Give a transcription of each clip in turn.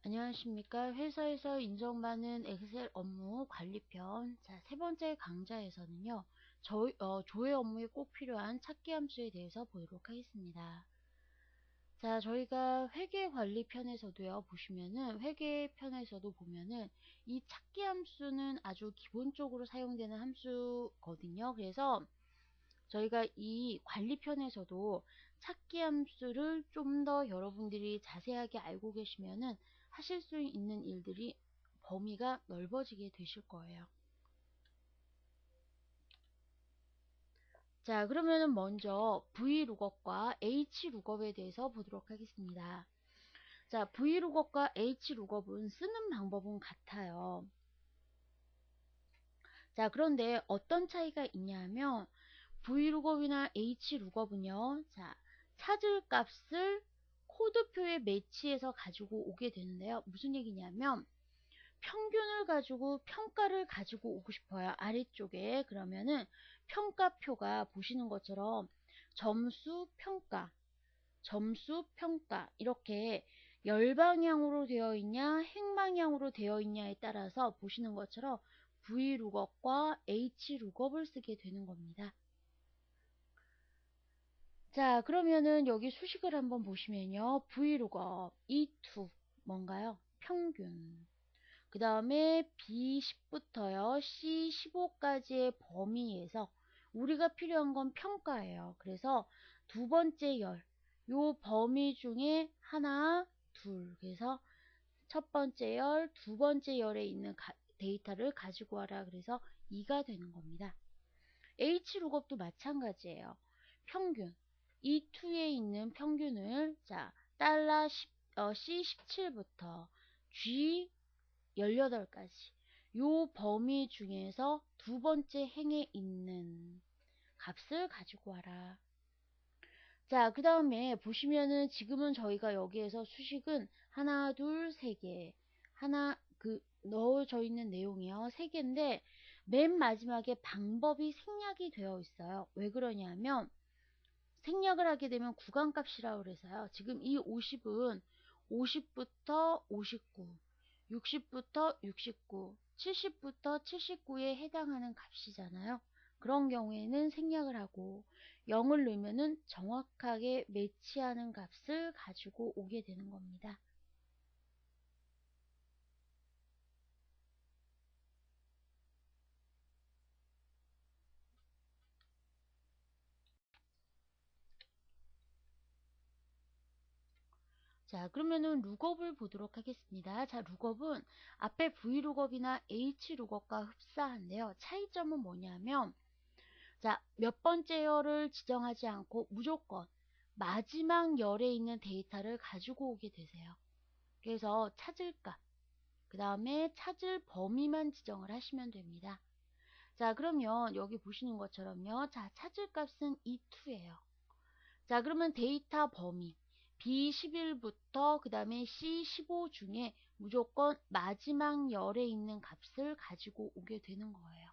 안녕하십니까. 회사에서 인정받는 엑셀 업무 관리편. 자, 세 번째 강좌에서는요, 조회 업무에 꼭 필요한 찾기 함수에 대해서 보도록 하겠습니다. 자, 저희가 회계 관리 편에서도요, 보시면은, 회계 편에서도 보면은, 이 찾기 함수는 아주 기본적으로 사용되는 함수거든요. 그래서 저희가 이 관리편에서도 찾기 함수를 좀 더 여러분들이 자세하게 알고 계시면은 하실 수 있는 일들이 범위가 넓어지게 되실 거예요. 자, 그러면은 먼저 VLOOKUP과 HLOOKUP에 대해서 보도록 하겠습니다. 자, VLOOKUP과 HLOOKUP은 쓰는 방법은 같아요. 자, 그런데 어떤 차이가 있냐면 VLOOKUP이나 HLOOKUP은요. 자, 찾을 값을 코드표에 매치해서 가지고 오게 되는데요. 무슨 얘기냐면 평균을 가지고 평가를 가지고 오고 싶어요. 아래쪽에 그러면은 평가표가 보시는 것처럼 점수 평가, 점수 평가 이렇게 열방향으로 되어 있냐 행방향으로 되어 있냐에 따라서 보시는 것처럼 VLOOKUP과 HLOOKUP을 쓰게 되는 겁니다. 자, 그러면은 여기 수식을 한번 보시면요. VLOOKUP, E2 뭔가요? 평균. 그 다음에 B10부터요. C15까지의 범위에서 우리가 필요한 건 평가예요. 그래서 두 번째 열, 요 범위 중에 하나, 둘. 그래서 첫 번째 열, 두 번째 열에 있는 데이터를 가지고 와라. 그래서 2가 되는 겁니다. HLOOKUP도 마찬가지예요. 평균. E2에 있는 평균을 자, $C17부터 G18까지 요 범위 중에서 두 번째 행에 있는 값을 가지고 와라. 자, 그 다음에 보시면은 지금은 저희가 여기에서 수식은 하나, 둘, 세 개. 넣어져 있는 내용이요. 세 개인데, 맨 마지막에 방법이 생략이 되어 있어요. 왜 그러냐면, 생략을 하게 되면 구간값이라고 그래서요. 지금 이 50은 50부터 59, 60부터 69, 70부터 79에 해당하는 값이잖아요. 그런 경우에는 생략을 하고 0을 넣으면은 정확하게 매치하는 값을 가지고 오게 되는 겁니다. 자, 그러면은 룩업을 보도록 하겠습니다. 자, 룩업은 앞에 VLOOKUP이나 HLOOKUP과 흡사한데요. 차이점은 뭐냐면 자, 몇 번째 열을 지정하지 않고 무조건 마지막 열에 있는 데이터를 가지고 오게 되세요. 그래서 찾을 값, 그 다음에 찾을 범위만 지정을 하시면 됩니다. 자, 그러면 여기 보시는 것처럼요. 자, 찾을 값은 E2예요. 자, 그러면 데이터 범위 B11부터 그 다음에 C15 중에 무조건 마지막 열에 있는 값을 가지고 오게 되는 거예요.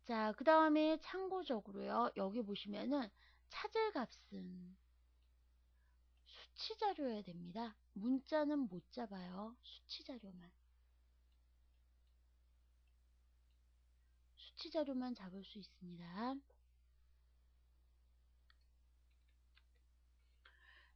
자, 그 다음에 참고적으로요. 여기 보시면은 찾을 값은 수치 자료여야 됩니다. 문자는 못 잡아요. 수치 자료만. 수치 자료만 잡을 수 있습니다.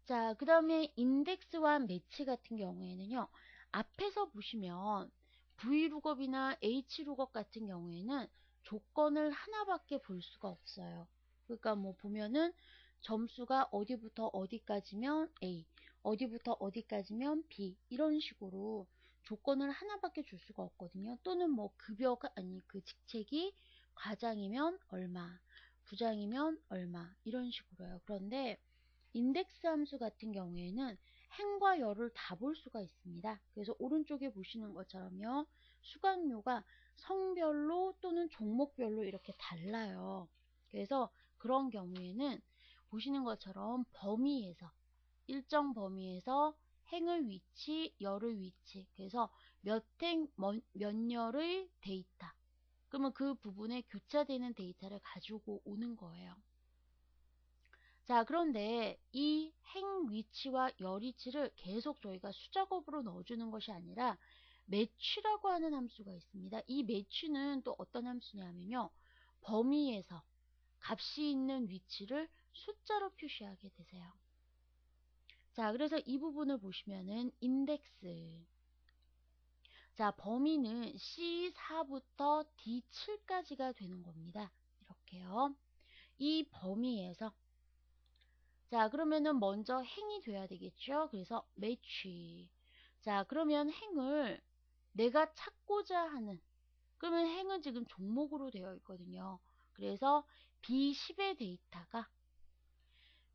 자, 그 다음에 인덱스와 매치 같은 경우에는요. 앞에서 보시면 VLOOKUP이나 HLOOKUP 같은 경우에는 조건을 하나밖에 볼 수가 없어요. 그러니까 뭐 보면은 점수가 어디부터 어디까지면 A, 어디부터 어디까지면 B 이런 식으로 조건을 하나밖에 줄 수가 없거든요. 또는 뭐 급여가 아니 그 직책이 과장이면 얼마, 부장이면 얼마 이런 식으로요. 그런데 인덱스 함수 같은 경우에는 행과 열을 다 볼 수가 있습니다. 그래서 오른쪽에 보시는 것처럼요. 수강료가 성별로 또는 종목별로 이렇게 달라요. 그래서 그런 경우에는 보시는 것처럼 범위에서 일정 범위에서 행의 위치, 열의 위치 그래서 몇 행, 몇 열의 데이터 그러면 그 부분에 교차되는 데이터를 가지고 오는 거예요. 자, 그런데 이 행 위치와 열 위치를 계속 저희가 수작업으로 넣어주는 것이 아니라 매취라고 하는 함수가 있습니다. 이 매취는 또 어떤 함수냐면요. 범위에서 값이 있는 위치를 숫자로 표시하게 되세요. 자, 그래서 이 부분을 보시면은 인덱스. 자, 범위는 C4부터 D7까지가 되는 겁니다. 이렇게요. 이 범위에서 자, 그러면은 먼저 행이 돼야 되겠죠. 그래서 매취. 자, 그러면 행을 내가 찾고자 하는 그러면 행은 지금 종목으로 되어 있거든요. 그래서 B10의 데이터가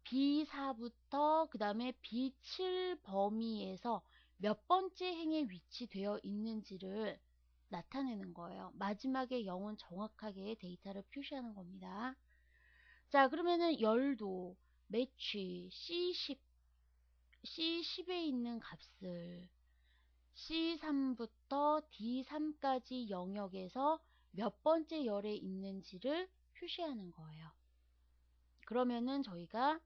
B4부터 그 다음에 B7 범위에서 몇 번째 행에 위치되어 있는지를 나타내는 거예요. 마지막에 0은 정확하게 데이터를 표시하는 겁니다. 자, 그러면은 열도 매취 C10에 있는 값을 C3부터 D3까지 영역에서 몇 번째 열에 있는지를 표시하는 거예요. 그러면은 저희가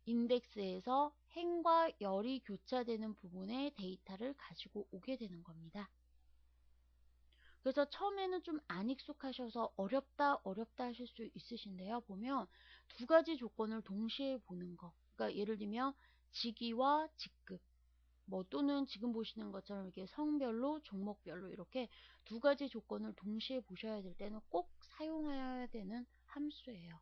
인덱스에서 행과 열이 교차되는 부분의 데이터를 가지고 오게 되는 겁니다. 그래서 처음에는 좀 안 익숙하셔서 어렵다 하실 수 있으신데요. 보면 두 가지 조건을 동시에 보는 거. 그러니까 예를 들면 직위와 직급 뭐 또는 지금 보시는 것처럼 이렇게 성별로 종목별로 이렇게 두 가지 조건을 동시에 보셔야 될 때는 꼭 사용해야 되는 함수예요.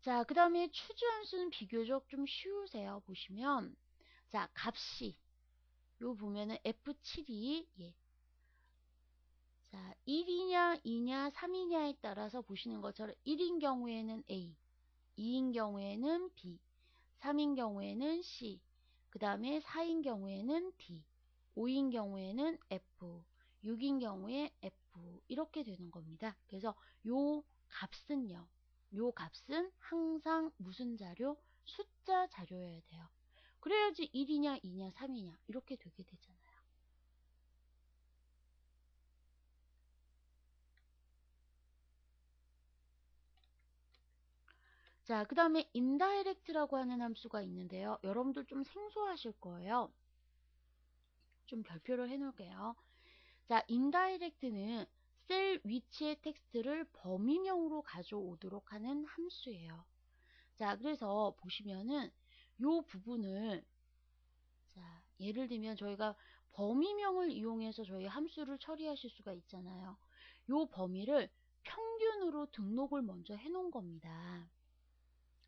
자, 그 다음에 추주 함수는 비교적 좀 쉬우세요. 보시면 자, 값이 요 보면은 F7이 자, 1이냐 2냐 3이냐에 따라서 보시는 것처럼 1인 경우에는 A, 2인 경우에는 B, 3인 경우에는 C, 그 다음에 4인 경우에는 D, 5인 경우에는 F, 6인 경우에 F 이렇게 되는 겁니다. 그래서 요 값은요. 요 값은 항상 무슨 자료? 숫자 자료여야 돼요. 그래야지 1이냐 2냐 3이냐 이렇게 되게 되잖아요. 자, 그 다음에 indirect라고 하는 함수가 있는데요. 여러분들 좀 생소하실 거예요. 좀 별표를 해놓을게요. 자, indirect는 셀 위치의 텍스트를 범위명으로 가져오도록 하는 함수예요. 자, 그래서 보시면은 요 부분을 자, 예를 들면 저희가 범위명을 이용해서 저희 함수를 처리하실 수가 있잖아요. 요 범위를 평균으로 등록을 먼저 해 놓은 겁니다.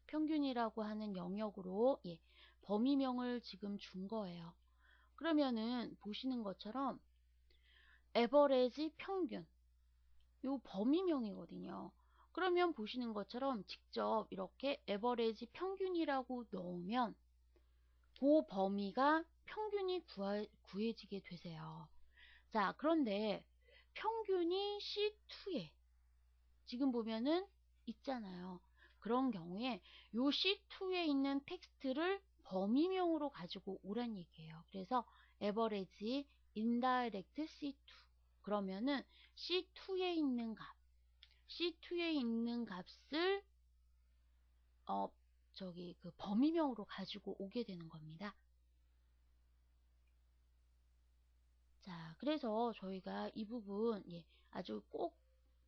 평균이라고 하는 영역으로 범위명을 지금 준 거예요. 그러면은 보시는 것처럼 에버레지 평균 요 범위명이거든요. 그러면 보시는 것처럼 직접 이렇게 에버레지 평균이라고 넣으면 그 범위가 평균이 구해지게 되세요. 자, 그런데 평균이 C2에 지금 보면은 있잖아요. 그런 경우에 요 C2에 있는 텍스트를 범위명으로 가지고 오란 얘기예요. 그래서 average indirect C2 그러면은 C2에 있는 값 C2에 있는 값을 그 범위명으로 가지고 오게 되는 겁니다. 자, 그래서 저희가 이 부분 아주 꼭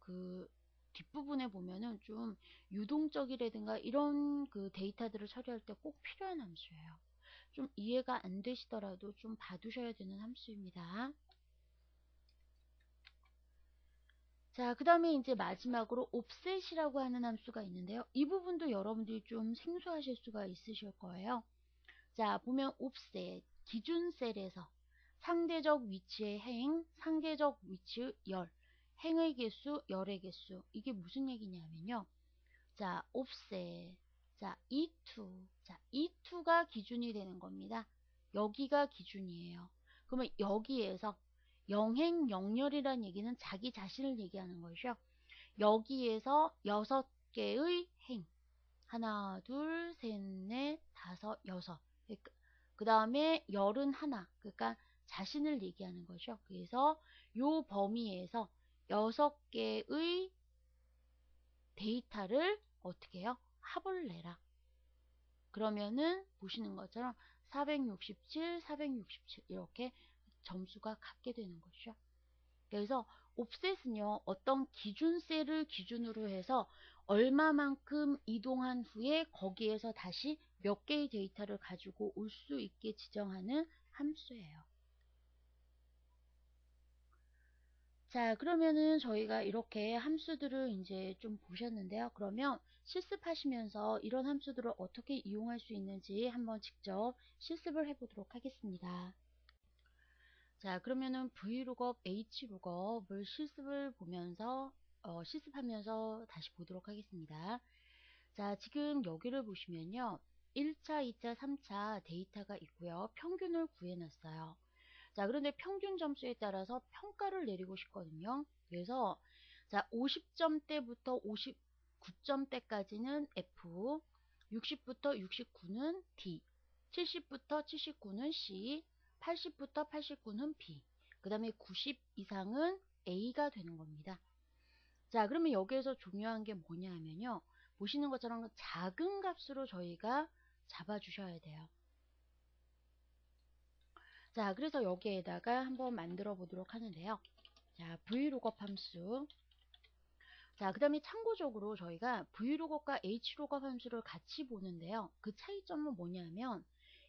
그 뒷부분에 보면은 좀 유동적이라든가 이런 그 데이터들을 처리할 때 꼭 필요한 함수예요. 좀 이해가 안 되시더라도 좀 봐두셔야 되는 함수입니다. 자, 그 다음에 이제 마지막으로 offset이라고 하는 함수가 있는데요. 이 부분도 여러분들이 좀 생소하실 수가 있으실 거예요. 자, 보면 offset, 기준 셀에서 상대적 위치의 행, 상대적 위치의 열, 행의 개수, 열의 개수. 이게 무슨 얘기냐면요. 자, offset. 자, E2. 자, E2가 기준이 되는 겁니다. 여기가 기준이에요. 그러면 여기에서 영행, 영열이라는 얘기는 자기 자신을 얘기하는 것이죠. 여기에서 6개의 행. 하나, 둘, 셋, 넷, 다섯, 여섯. 그 다음에 열은 하나. 그러니까 자신을 얘기하는 거죠. 그래서 요 범위에서 6개의 데이터를 어떻게 해요? 합을 내라. 그러면은 보시는 것처럼 467, 467 이렇게 점수가 같게 되는 거죠. 그래서 옵셋은요, 어떤 기준 셀을 기준으로 해서 얼마만큼 이동한 후에 거기에서 다시 몇 개의 데이터를 가지고 올 수 있게 지정하는 함수예요. 자, 그러면은 저희가 이렇게 함수들을 이제 좀 보셨는데요. 그러면 실습하시면서 이런 함수들을 어떻게 이용할 수 있는지 한번 직접 실습을 해보도록 하겠습니다. 자, 그러면은 vlookup, hlookup을 실습을 보면서 실습하면서 다시 보도록 하겠습니다. 자, 지금 여기를 보시면요. 1차, 2차, 3차 데이터가 있고요. 평균을 구해놨어요. 자, 그런데 평균 점수에 따라서 평가를 내리고 싶거든요. 그래서 자, 50점대부터 59점대까지는 F, 60부터 69는 D, 70부터 79는 C, 80부터 89는 B, 그 다음에 90 이상은 A가 되는 겁니다. 자, 그러면 여기에서 중요한 게 뭐냐 하면요. 보시는 것처럼 작은 값으로 저희가 잡아주셔야 돼요. 자, 그래서 여기에다가 한번 만들어 보도록 하는데요. 자, vlookup 함수. 자, 그 다음에 참고적으로 저희가 vlookup과 hlookup 함수를 같이 보는데요. 그 차이점은 뭐냐면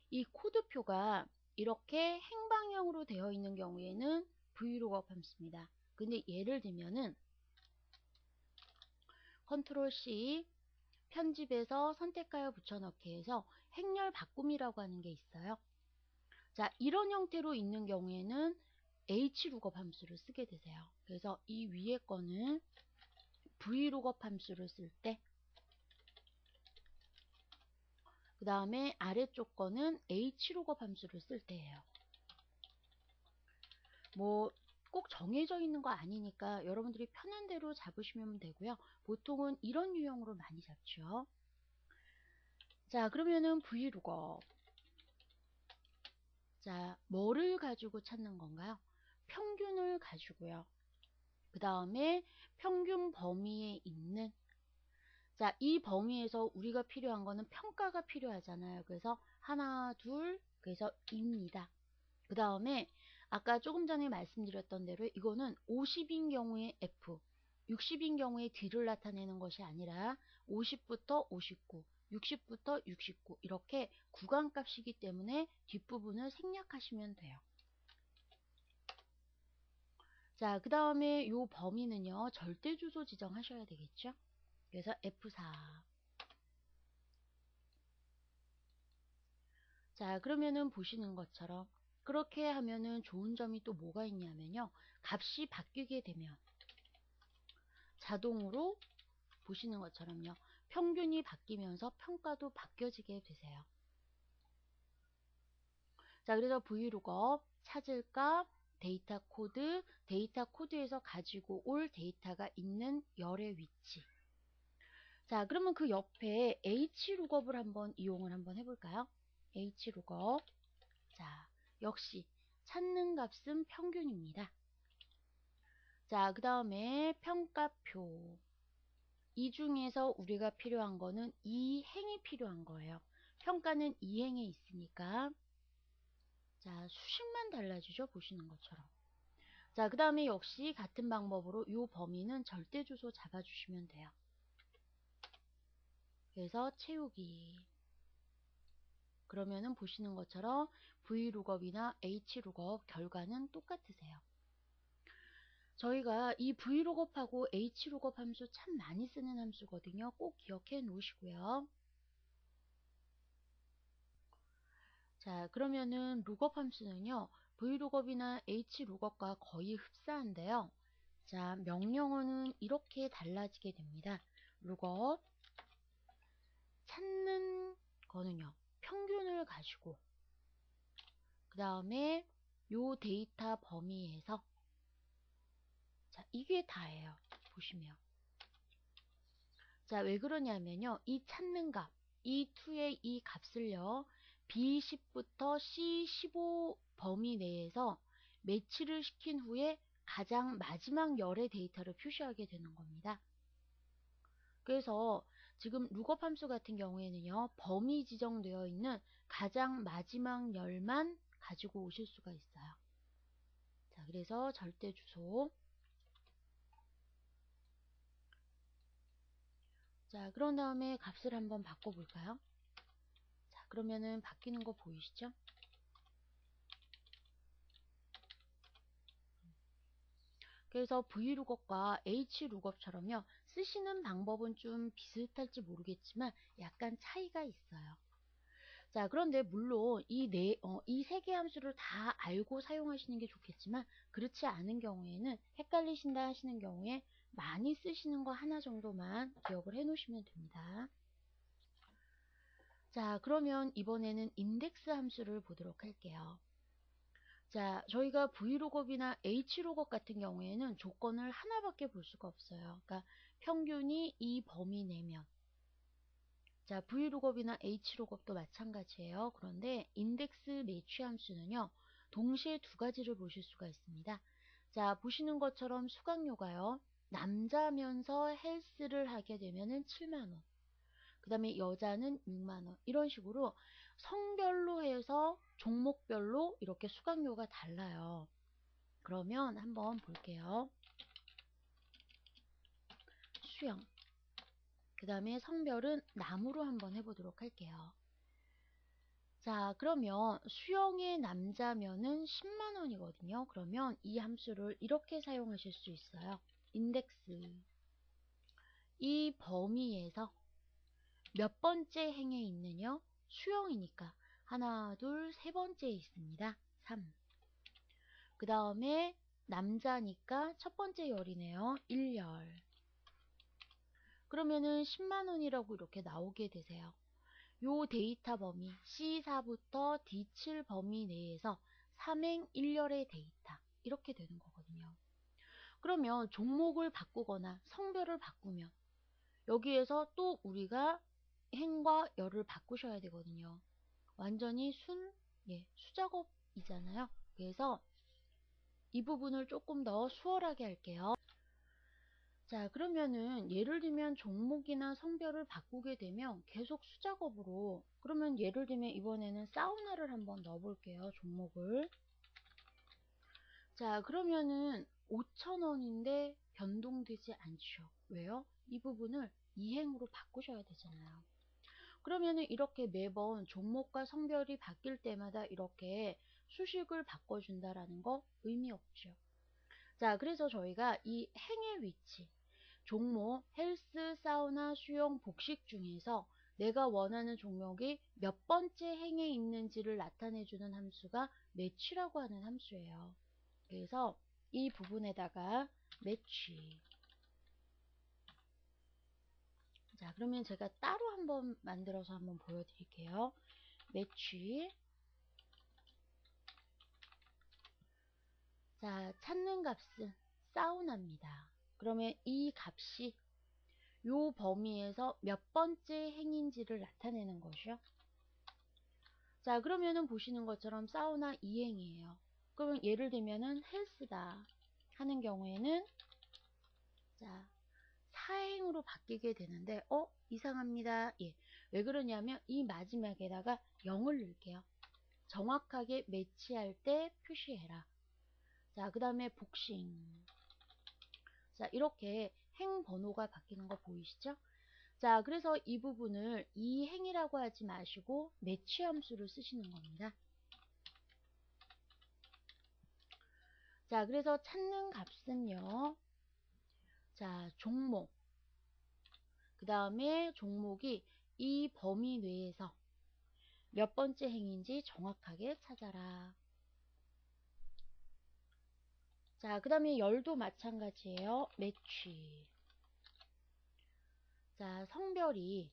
이 코드표가 이렇게 행방형으로 되어 있는 경우에는 vlookup 함수입니다. 근데 예를 들면은 컨트롤 C 편집해서 선택하여 붙여넣기 해서 행렬 바꿈이라고 하는 게 있어요. 자, 이런 형태로 있는 경우에는 hlookup 함수를 쓰게 되세요. 그래서 이 위에 거는 vlookup 함수를 쓸 때, 그 다음에 아래쪽 거는 hlookup 함수를 쓸 때예요. 뭐 꼭 정해져 있는 거 아니니까 여러분들이 편한 대로 잡으시면 되고요. 보통은 이런 유형으로 많이 잡죠. 자, 그러면은 vlookup. 자, 뭐를 가지고 찾는 건가요? 평균을 가지고요. 그 다음에 평균 범위에 있는, 자, 이 범위에서 우리가 필요한 거는 평가가 필요하잖아요. 그래서 하나, 둘, 그래서 입니다. 그 다음에 아까 조금 전에 말씀드렸던 대로 이거는 50인 경우에 F, 60인 경우에 D를 나타내는 것이 아니라 50부터 59, 60부터 69 이렇게 구간값이기 때문에 뒷부분을 생략하시면 돼요. 자, 그 다음에 요 범위는요, 절대 주소 지정하셔야 되겠죠? 그래서 F4. 자, 그러면은 보시는 것처럼 그렇게 하면은 좋은 점이 또 뭐가 있냐면요. 값이 바뀌게 되면 자동으로 보시는 것처럼요. 평균이 바뀌면서 평가도 바뀌어지게 되세요. 자, 그래서 vlookup 찾을 값, 데이터 코드에서 가지고 올 데이터가 있는 열의 위치. 자, 그러면 그 옆에 hlookup을 이용을 해볼까요? hlook. 자, 역시 찾는 값은 평균입니다. 자, 그 다음에 평가표. 이 중에서 우리가 필요한 거는 이 행이 필요한 거예요. 평가는 이 행에 있으니까. 자, 수식만 달라지죠. 보시는 것처럼. 자, 그 다음에 역시 같은 방법으로 이 범위는 절대 주소 잡아주시면 돼요. 그래서 채우기. 그러면은 보시는 것처럼 vlookup이나 hlookup 결과는 똑같으세요. 저희가 이 vlookup하고 hlookup 함수 참 많이 쓰는 함수거든요. 꼭 기억해 놓으시고요. 자, 그러면은 lookup 함수는요. vlookup이나 hlookup과 거의 흡사한데요. 자, 명령어는 이렇게 달라지게 됩니다. lookup 찾는 거는요. 평균을 가지고 그 다음에 요 데이터 범위에서 자, 이게 다예요. 보시면. 자, 왜 그러냐면요. 이 찾는 값, 이 2의 이 값을요. B10부터 C15 범위 내에서 매치를 시킨 후에 가장 마지막 열의 데이터를 표시하게 되는 겁니다. 그래서 지금 룩업 함수 같은 경우에는요, 범위 지정되어 있는 가장 마지막 열만 가지고 오실 수가 있어요. 자, 그래서 절대 주소. 자, 그런 다음에 값을 한번 바꿔볼까요? 자, 그러면은 바뀌는 거 보이시죠? 그래서 VLOOKUP과 HLOOKUP처럼요, 쓰시는 방법은 좀 비슷할지 모르겠지만 약간 차이가 있어요. 자, 그런데 물론 이 세 개 함수를 다 알고 사용하시는 게 좋겠지만, 그렇지 않은 경우에는 헷갈리신다 하시는 경우에 많이 쓰시는 거 하나 정도만 기억을 해 놓으시면 됩니다. 자, 그러면 이번에는 인덱스 함수를 보도록 할게요. 자, 저희가 Vlookup이나 Hlookup 같은 경우에는 조건을 하나밖에 볼 수가 없어요. 그러니까 평균이 이 범위 내면. 자, Vlookup이나 Hlookup도 마찬가지예요. 그런데 인덱스 매치 함수는요, 동시에 두 가지를 보실 수가 있습니다. 자, 보시는 것처럼 수강료가요, 남자면서 헬스를 하게 되면은 7만원. 그 다음에 여자는 6만원. 이런 식으로 성별로 해서 종목별로 이렇게 수강료가 달라요. 그러면 한번 볼게요. 수영. 그 다음에 성별은 남으로 한번 해보도록 할게요. 자, 그러면 수영의 남자면은 10만원이거든요. 그러면 이 함수를 이렇게 사용하실 수 있어요. 인덱스. 이 범위에서 몇 번째 행에 있느냐? 수영이니까 하나, 둘, 세 번째에 있습니다. 3. 그 다음에 남자니까 첫 번째 열이네요. 1열. 그러면은 10만원이라고 이렇게 나오게 되세요. 요 데이터 범위 C4부터 D7 범위 내에서 3행 1열의 데이터 이렇게 되는 거거든요. 그러면 종목을 바꾸거나 성별을 바꾸면 여기에서 또 우리가 행과 열을 바꾸셔야 되거든요. 완전히 수작업이잖아요. 그래서 이 부분을 조금 더 수월하게 할게요. 자, 그러면은 예를 들면 종목이나 성별을 바꾸게 되면 계속 수작업으로, 그러면 예를 들면 이번에는 사우나를 한번 넣어 볼게요. 종목을. 자, 그러면은 5,000원인데 변동되지 않죠. 왜요? 이 부분을 이행으로 바꾸셔야 되잖아요. 그러면은 이렇게 매번 종목과 성별이 바뀔 때마다 이렇게 수식을 바꿔준다라는 거 의미 없죠. 자, 그래서 저희가 이 행의 위치, 종목, 헬스, 사우나, 수영, 복식 중에서 내가 원하는 종목이 몇 번째 행에 있는지를 나타내주는 함수가 매치라고 하는 함수예요. 그래서 이 부분에다가 매치. 자, 그러면 제가 따로 한번 만들어서 한번 보여드릴게요. 매치. 자, 찾는 값은 사우나입니다. 그러면 이 값이 요 범위에서 몇 번째 행인지를 나타내는 것이요. 자, 그러면은 보시는 것처럼 사우나 2행이에요. 그러면 예를 들면은 헬스다 하는 경우에는 자, 4행으로 바뀌게 되는데 이상합니다. 예. 왜 그러냐면 이 마지막에다가 0을 넣을게요. 정확하게 매치할 때 표시해라. 자, 그 다음에 복싱. 자, 이렇게 행 번호가 바뀌는 거 보이시죠? 자, 그래서 이 부분을 이 행이라고 하지 마시고 매치 함수를 쓰시는 겁니다. 자, 그래서 찾는 값은요. 자, 종목. 그 다음에 종목이 이 범위 내에서 몇 번째 행인지 정확하게 찾아라. 자, 그 다음에 열도 마찬가지예요. 매치. 자, 성별이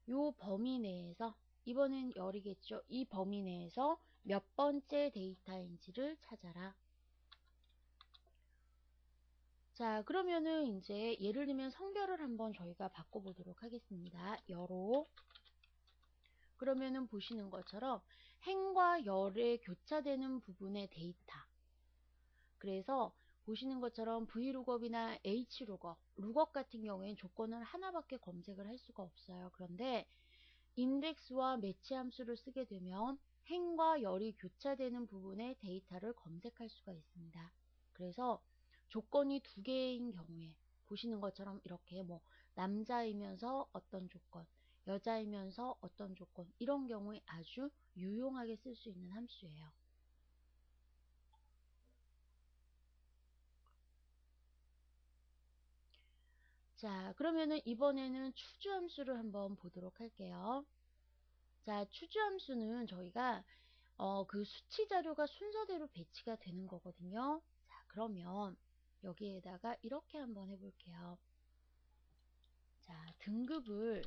요 범위 내에서, 이번엔 열이겠죠. 이 범위 내에서 몇 번째 데이터인지를 찾아라. 자, 그러면은 이제 예를 들면 성별을 한번 저희가 바꿔보도록 하겠습니다. 여로. 그러면은 보시는 것처럼 행과 열에 교차되는 부분의 데이터. 그래서 보시는 것처럼 vlookup이나 hlookup, lookup 같은 경우에는 조건을 하나밖에 검색을 할 수가 없어요. 그런데 인덱스와 매치 함수를 쓰게 되면 행과 열이 교차되는 부분의 데이터를 검색할 수가 있습니다. 그래서 조건이 두 개인 경우에 보시는 것처럼 이렇게 뭐 남자이면서 어떤 조건, 여자이면서 어떤 조건, 이런 경우에 아주 유용하게 쓸 수 있는 함수예요. 자, 그러면은 이번에는 추주함수를 한번 보도록 할게요. 자, 추주함수는 저희가 그 수치 자료가 순서대로 배치가 되는 거거든요. 자, 그러면 여기에다가 이렇게 한번 해볼게요. 자, 등급을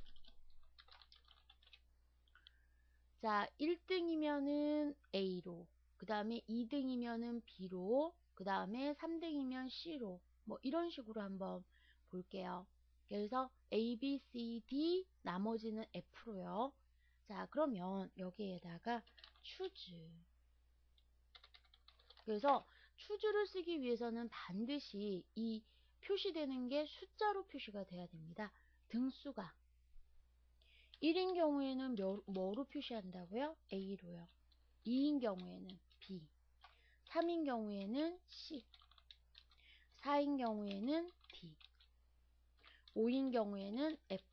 자, 1등이면은 A로, 그 다음에 2등이면은 B로, 그 다음에 3등이면 C로, 뭐 이런 식으로 한번 볼게요. 그래서 A, B, C, D, 나머지는 F로요. 자, 그러면 여기에다가 추즈. 그래서 추즈를 쓰기 위해서는 반드시 이 표시되는 게 숫자로 표시가 돼야 됩니다. 등수가 1인 경우에는 뭐로 표시한다고요? A로요. 2인 경우에는 B, 3인 경우에는 C, 4인 경우에는 D, 5인 경우에는 F,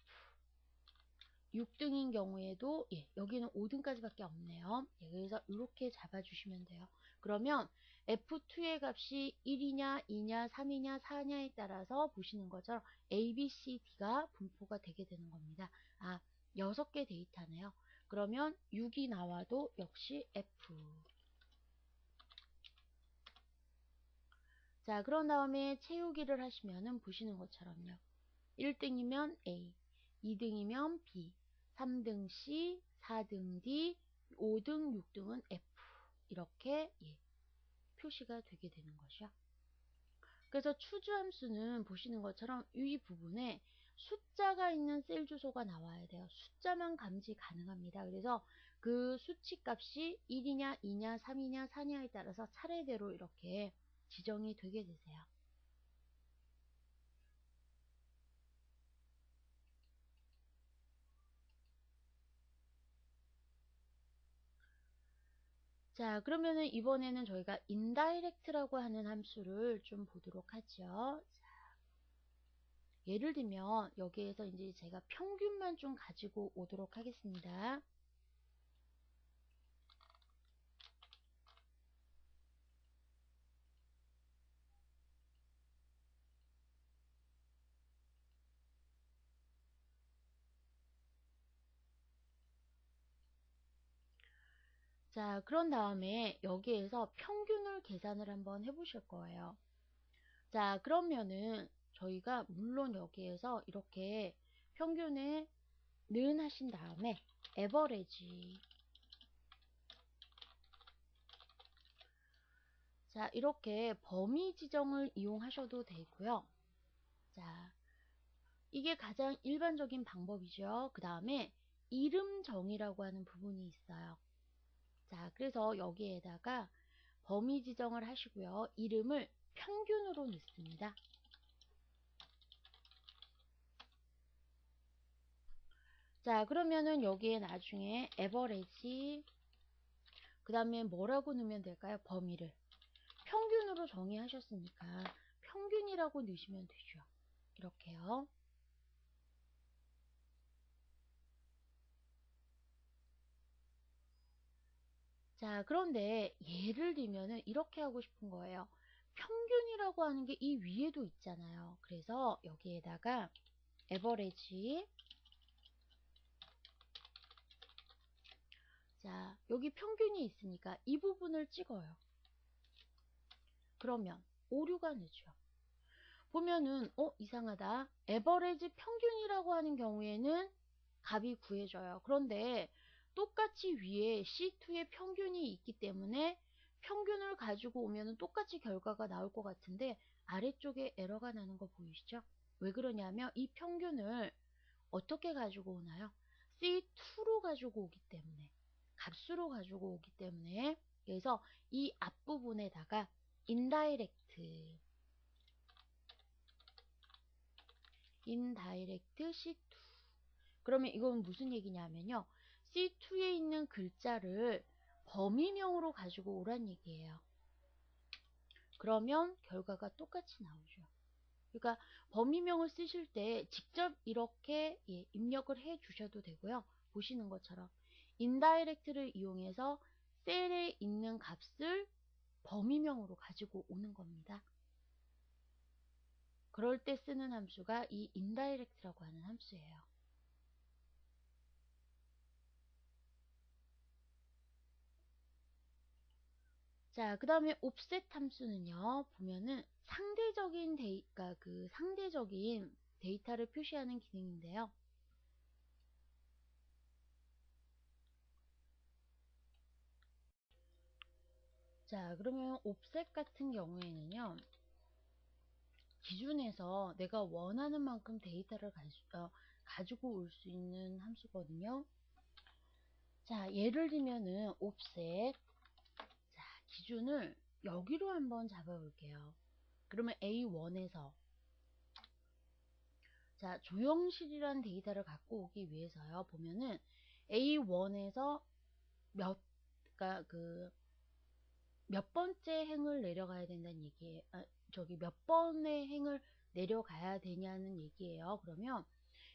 6등인 경우에도 여기는 5등까지밖에 없네요. 그래서 이렇게 잡아주시면 돼요. 그러면 F2의 값이 1이냐, 2냐, 3이냐, 4냐에 따라서 보시는 것처럼 A, B, C, D가 분포가 되게 되는 겁니다. 6개 데이터네요. 그러면 6이 나와도 역시 F. 자, 그런 다음에 채우기를 하시면은 보시는 것처럼요. 1등이면 A, 2등이면 B, 3등 C, 4등 D, 5등, 6등은 F. 이렇게 표시가 되게 되는 것이요. 그래서 추주함수는 보시는 것처럼 이 부분에 숫자가 있는 셀 주소가 나와야 돼요. 숫자만 감지 가능합니다. 그래서 그 수치 값이 1이냐, 2냐, 3이냐, 4냐에 따라서 차례대로 이렇게 지정이 되게 되세요. 자, 그러면은 이번에는 저희가 indirect라고 하는 함수를 좀 보도록 하죠. 자, 예를 들면 여기에서 이제 제가 평균만 좀 가지고 오도록 하겠습니다. 자, 그런 다음에 여기에서 평균을 계산을 한번 해보실 거예요. 자, 그러면은 저희가 물론 여기에서 이렇게 평균에 는 하신 다음에 에버리지. 자, 이렇게 범위 지정을 이용하셔도 되고요. 자, 이게 가장 일반적인 방법이죠. 그 다음에 이름 정의라고 하는 부분이 있어요. 자, 그래서 여기에다가 범위 지정을 하시고요. 이름을 평균으로 넣습니다. 자, 그러면은 여기에 나중에 average, 그 다음에 뭐라고 넣으면 될까요? 범위를 평균으로 정의하셨으니까 평균이라고 넣으시면 되죠. 이렇게요. 자, 그런데 예를 들면은 이렇게 하고 싶은 거예요. 평균이라고 하는 게 이 위에도 있잖아요. 그래서 여기에다가 average. 자, 여기 평균이 있으니까 이 부분을 찍어요. 그러면 오류가 되죠. 보면은 이상하다. 에버리지 평균이라고 하는 경우에는 값이 구해져요. 그런데 똑같이 위에 C2의 평균이 있기 때문에 평균을 가지고 오면은 똑같이 결과가 나올 것 같은데 아래쪽에 에러가 나는 거 보이시죠? 왜 그러냐면 이 평균을 어떻게 가지고 오나요? C2로 가지고 오기 때문에, 값수로 가지고 오기 때문에, 그래서 이 앞부분에다가 indirect, indirect C2. 그러면 이건 무슨 얘기냐면요. C2에 있는 글자를 범위명으로 가지고 오란 얘기예요. 그러면 결과가 똑같이 나오죠. 그러니까 범위명을 쓰실 때 직접 이렇게 입력을 해 주셔도 되고요. 보시는 것처럼 indirect를 이용해서 셀에 있는 값을 범위명으로 가지고 오는 겁니다. 그럴 때 쓰는 함수가 이 indirect라고 하는 함수예요. 자, 그 다음에 offset 함수는요, 보면은 상대적인 상대적인 데이터를 표시하는 기능인데요. 자, 그러면 offset 같은 경우에는요, 기준에서 내가 원하는 만큼 데이터를 가지고 올 수 있는 함수거든요. 자, 예를 들면은 offset, 자, 기준을 여기로 한번 잡아볼게요. 그러면 A1에서 자, 조형실이라는 데이터를 갖고 오기 위해서요. 보면은 A1에서 그러니까 몇 번째 행을 내려가야 된다는 얘기예요. 몇 번의 행을 내려가야 되냐는 얘기예요. 그러면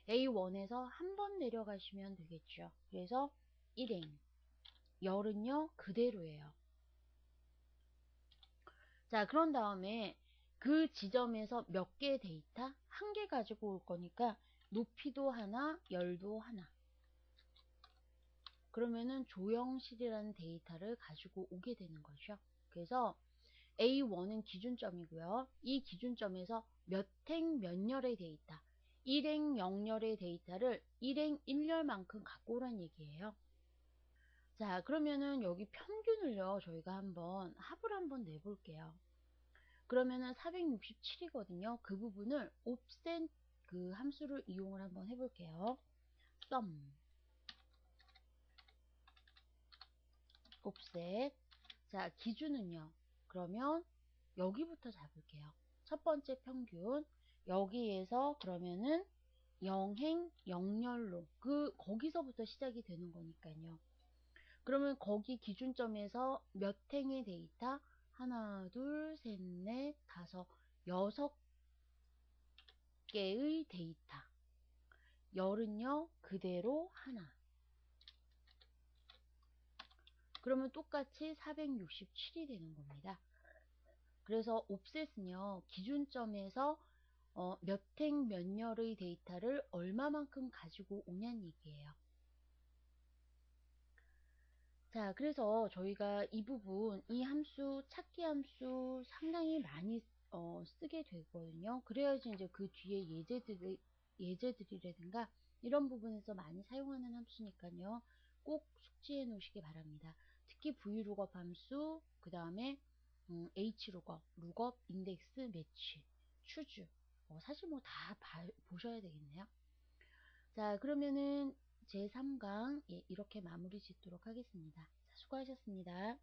A1에서 한 번 내려가시면 되겠죠. 그래서 1행. 열은요, 그대로예요. 자, 그런 다음에 그 지점에서 몇 개의 데이터? 한 개 가지고 올 거니까 높이도 하나, 열도 하나. 그러면은 조형실이라는 데이터를 가지고 오게 되는 거죠. 그래서 A1은 기준점이고요. 이 기준점에서 몇 행 몇 열의 데이터, 1행 0열의 데이터를 1행 1열만큼 갖고 오란 얘기예요. 자, 그러면은 여기 평균을요, 저희가 합을 한번 내볼게요. 그러면은 467이거든요. 그 부분을 offset 그 함수를 이용을 한번 해볼게요. sum offset. 자, 기준은요. 그러면 여기부터 잡을게요. 첫 번째 평균. 여기에서 그러면은 0행 0열로 거기서부터 시작이 되는 거니까요. 그러면 거기 기준점에서 몇 행의 데이터? 하나, 둘, 셋, 넷, 다섯, 6개의 데이터. 열은요, 그대로 하나. 그러면 똑같이 467이 되는 겁니다. 그래서 offset은요, 기준점에서 몇 행 몇 열의 데이터를 얼마만큼 가지고 오냐는 얘기예요. 자, 그래서 저희가 이 부분, 이 함수, 찾기 함수 상당히 많이 쓰게 되거든요. 그래야지 이제 그 뒤에 예제들이라든가 이런 부분에서 많이 사용하는 함수니까요. 꼭 숙지해 놓으시기 바랍니다. 특히 vlookup 함수, 그 다음에 hlookup, lookup, 인덱스, 매치, 추주. 사실 뭐 다 보셔야 되겠네요. 자, 그러면은 제3강 이렇게 마무리 짓도록 하겠습니다. 자, 수고하셨습니다.